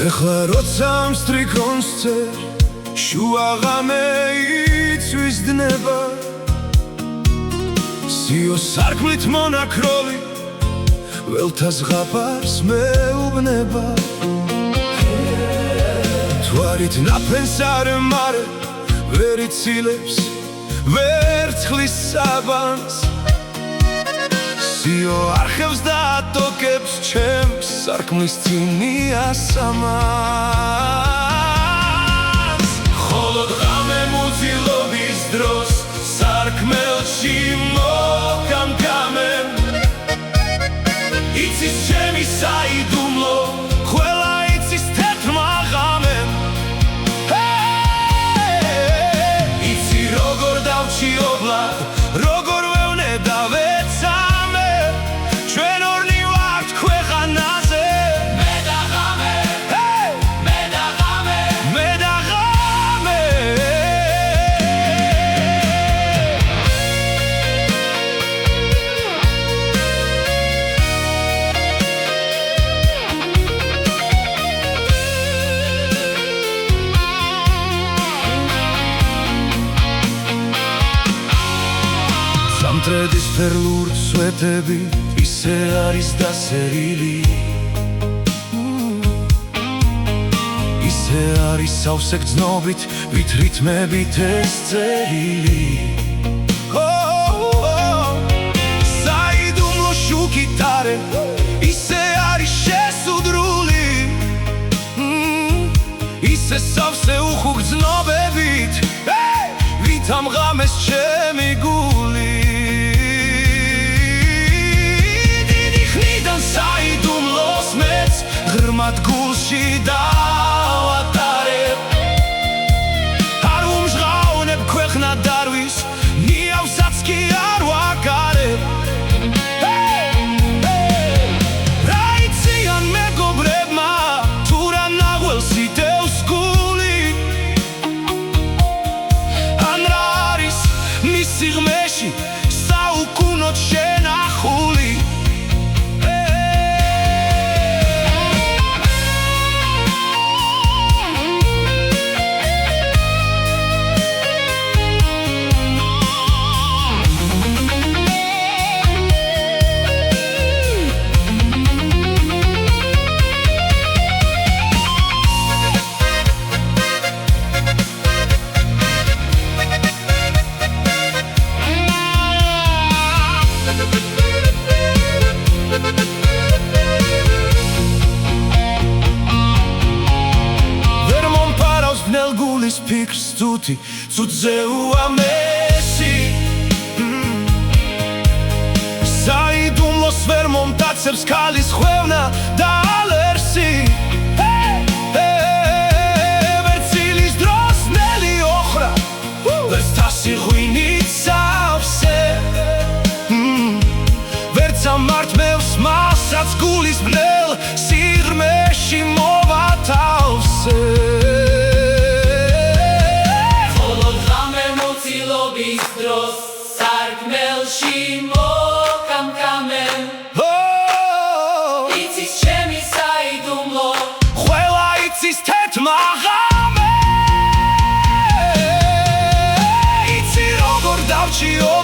ეხლა როცა მსტრიქონს წერ შუაღამე იწვის დნება სიო სარკმლით მონაქროლი ველთა ზღაპარს მეუბნება თვარით ნაფენს არ მარე ვერ იცილებს ვერცხლის საბანს სიო არხევს და ატოკებს ჩემს სარკმლის წინია სამას ხოლო დღამე მუცილობის დროს სარკმელში მოკამკამე იცის ჩემი საიდუმლო ყველა იცის თეთრმა ღამემ იცი როგორ დავჩიობლა როგორ ვევნე დავეცამე ჩვენ ორნი ვართ ქვეყანაზე მე და ღამე მე და ღამე მე და ღამე სამტრედის ფერლურ სვეტები ისე არის დასერილი ისე არის სავსე გრძნობით ვით რითმებით ეს წერილი საიდუმლო შუქიტარე ისე არის შესუდრული ისე სავსე უხუგრძნობებით ვით ამ ღამეს ჩემი გული საიდუმლოს მეც ღრმად გულში დავატარებ არ უმჟღავნებ ქვეყნა დარვის ნიავსაც კი არ ვაგარებ რა იციან მეგობრებმა თუ რა ნაღველს იტევს გული ან რა არის მის სიღრმეში საუკუნოდ შენახული ფიქრს თუთი ცუდზე უამესი საიდუმლოს ვერ მომტაცებს ქალის ხვევნა და ალერსი ვერცილის დროს ნელი ოხრა ვერც თასი ღვინით სავსე ვერც ამართმევს მასაც გულის ბნელ სიღრმეში მოვათავსე სარკმელში მოკამკამე იცის ჩემი საიდუმლო ყველა იცის თეთრმა ღამე იცი როგორ დავჩიო